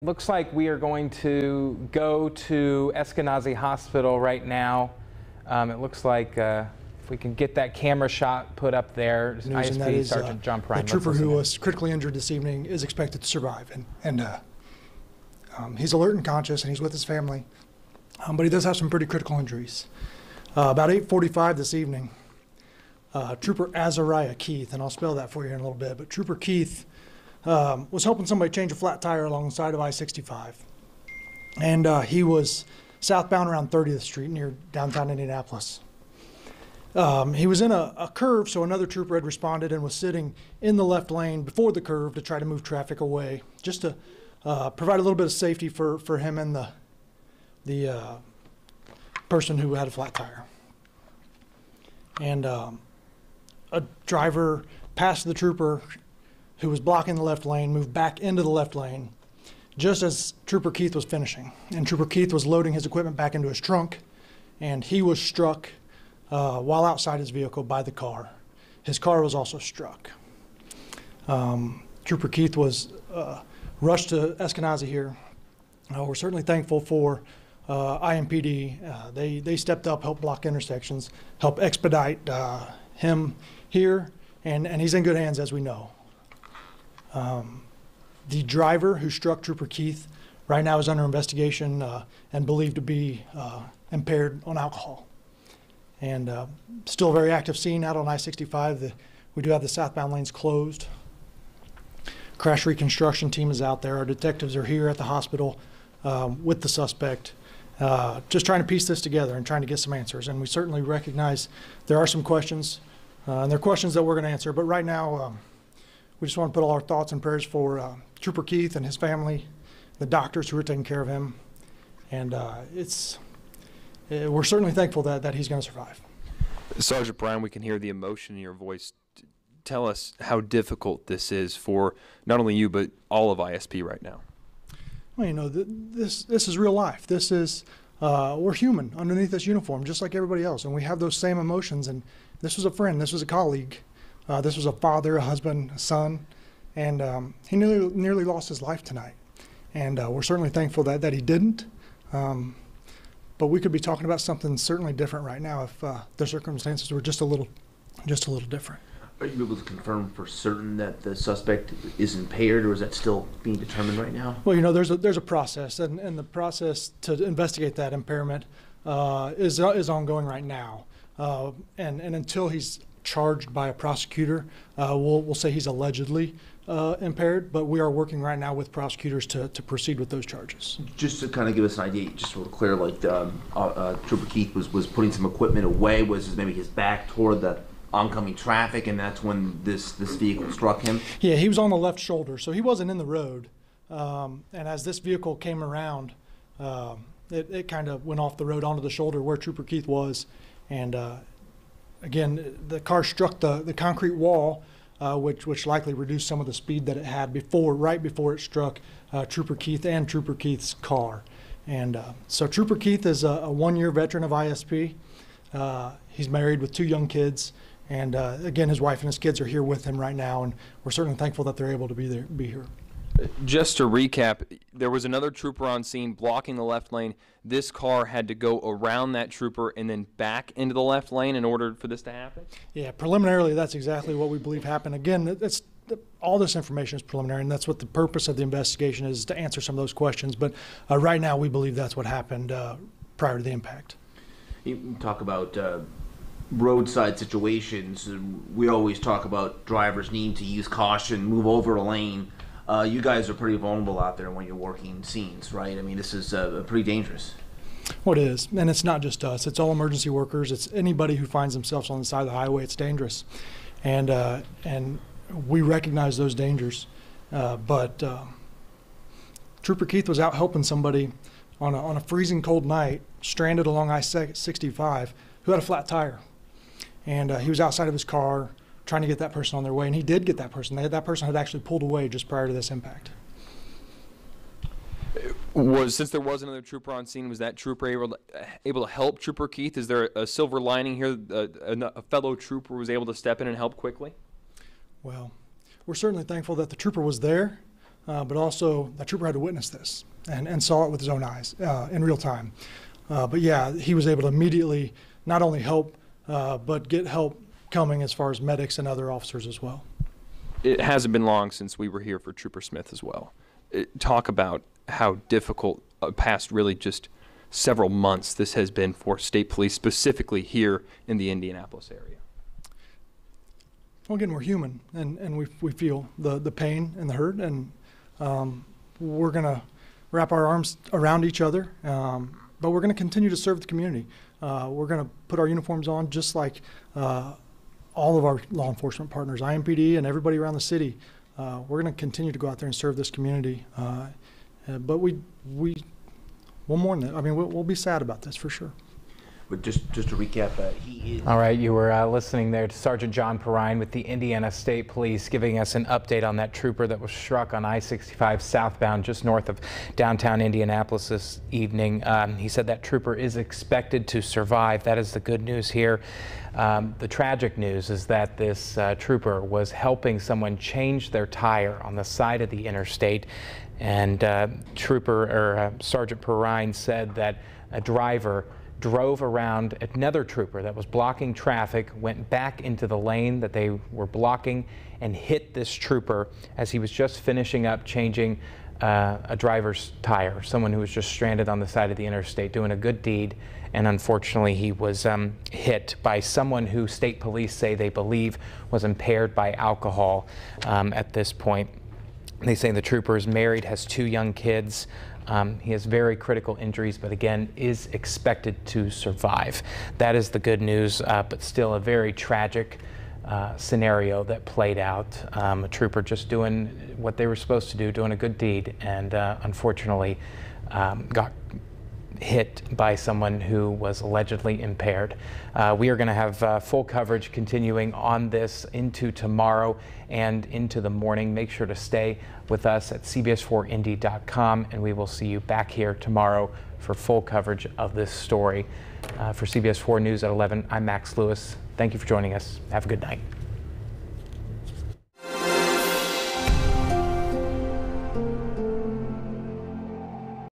Looks like we are going to go to Eskenazi Hospital right now. It looks like if we can get that camera shot put up there, ISP Sergeant John Prine. The trooper who was critically injured this evening is expected to survive, and he's alert and conscious, and he's with his family, but he does have some pretty critical injuries. About 8:45 this evening, Trooper Azariah Keith, and I'll spell that for you in a little bit, but Trooper Keith was helping somebody change a flat tire along the side of I-65. And he was southbound around 30th Street near downtown Indianapolis. He was in a curve, so another trooper had responded and was sitting in the left lane before the curve to try to move traffic away, just to provide a little bit of safety for him and the person who had a flat tire. And a driver passed the trooper who was blocking the left lane, moved back into the left lane just as Trooper Keith was finishing. And Trooper Keith was loading his equipment back into his trunk, and he was struck while outside his vehicle by the car. His car was also struck. Trooper Keith was rushed to Eskenazi here. We're certainly thankful for IMPD. They stepped up, helped block intersections, helped expedite him here, and he's in good hands, as we know. The driver who struck Trooper Keith right now is under investigation and believed to be impaired on alcohol. And still a very active scene out on I-65. We do have the southbound lanes closed. Crash reconstruction team is out there. Our detectives are here at the hospital with the suspect, just trying to piece this together and trying to get some answers. And we certainly recognize there are some questions, and they're questions that we're going to answer. But right now, we just want to put all our thoughts and prayers for Trooper Keith and his family, the doctors who are taking care of him, and we're certainly thankful that he's going to survive. Sergeant Prine, we can hear the emotion in your voice. Tell us how difficult this is for not only you but all of ISP right now. Well, you know, this is real life. This is we're human underneath this uniform, just like everybody else, and we have those same emotions. And this was a friend, this was a colleague. This was a father, a husband, a son, and he nearly lost his life tonight. And we're certainly thankful that he didn't. But we could be talking about something certainly different right now if the circumstances were just a little different. Are you able to confirm for certain that the suspect is impaired, or is that still being determined right now? Well, you know, there's a process, and the process to investigate that impairment is ongoing right now. And until he's charged by a prosecutor, we'll say he's allegedly impaired, but we are working right now with prosecutors to proceed with those charges. Just to kind of give us an idea, just so we're clear, like Trooper Keith was putting some equipment away, was maybe his back toward the oncoming traffic, and that's when this vehicle struck him? Yeah, he was on the left shoulder, so he wasn't in the road. And as this vehicle came around, it kind of went off the road onto the shoulder where Trooper Keith was, and again, the car struck the concrete wall, which likely reduced some of the speed that it had right before it struck Trooper Keith and Trooper Keith's car. And so Trooper Keith is a one-year veteran of ISP. He's married with 2 young kids, and again, his wife and his kids are here with him right now, and we're certainly thankful that they're able to be here. Just to recap, there was another trooper on scene blocking the left lane. This car had to go around that trooper and then back into the left lane in order for this to happen? Yeah, preliminarily, that's exactly what we believe happened. Again, all this information is preliminary, and that's what the purpose of the investigation is, to answer some of those questions. But right now, we believe that's what happened prior to the impact. You talk about roadside situations. We always talk about drivers needing to use caution, move over a lane. You guys are pretty vulnerable out there when you're working scenes, right? I mean, this is pretty dangerous. Well, it is, and it's not just us. It's all emergency workers. It's anybody who finds themselves on the side of the highway. It's dangerous, and we recognize those dangers. But Trooper Keith was out helping somebody on a freezing cold night, stranded along I-65, who had a flat tire, and he was outside of his car, trying to get that person on their way, and he did get that person. That person had actually pulled away just prior to this impact. Since there was another trooper on scene, was that trooper able to help Trooper Keith? Is there a silver lining here? A fellow trooper was able to step in and help quickly? Well, we're certainly thankful that the trooper was there. but also that trooper had to witness this and saw it with his own eyes in real time. But yeah, he was able to immediately not only help, but get help coming as far as medics and other officers as well. It hasn't been long since we were here for Trooper Smith as well. Talk about how difficult past really just several months this has been for state police, specifically here in the Indianapolis area. Well, again, we're human, and we feel the pain and the hurt, and we're going to wrap our arms around each other, but we're going to continue to serve the community. We're going to put our uniforms on just like all of our law enforcement partners, IMPD and everybody around the city. We're going to continue to go out there and serve this community, but we'll mourn that. I mean, we'll be sad about this for sure. But just to recap, he is. All right, you were listening there to Sergeant John Perrine with the Indiana State Police giving us an update on that trooper that was struck on I-65 southbound just north of downtown Indianapolis this evening. He said that trooper is expected to survive. That is the good news here. The tragic news is that this trooper was helping someone change their tire on the side of the interstate, and Sergeant Perrine said that a driver drove around another trooper that was blocking traffic, went back into the lane that they were blocking, and hit this trooper as he was just finishing up changing a driver's tire, someone who was just stranded on the side of the interstate doing a good deed. And unfortunately, he was hit by someone who state police say they believe was impaired by alcohol at this point. They say the trooper is married, has 2 young kids. He has very critical injuries, but again, is expected to survive. That is the good news, but still a very tragic scenario that played out. A trooper just doing what they were supposed to do, doing a good deed, and unfortunately got hit by someone who was allegedly impaired. We are going to have full coverage continuing on this into tomorrow and into the morning. Make sure to stay with us at CBS4Indy.com, and we will see you back here tomorrow for full coverage of this story. For CBS 4 News at 11, I'm Max Lewis. Thank you for joining us. Have a good night.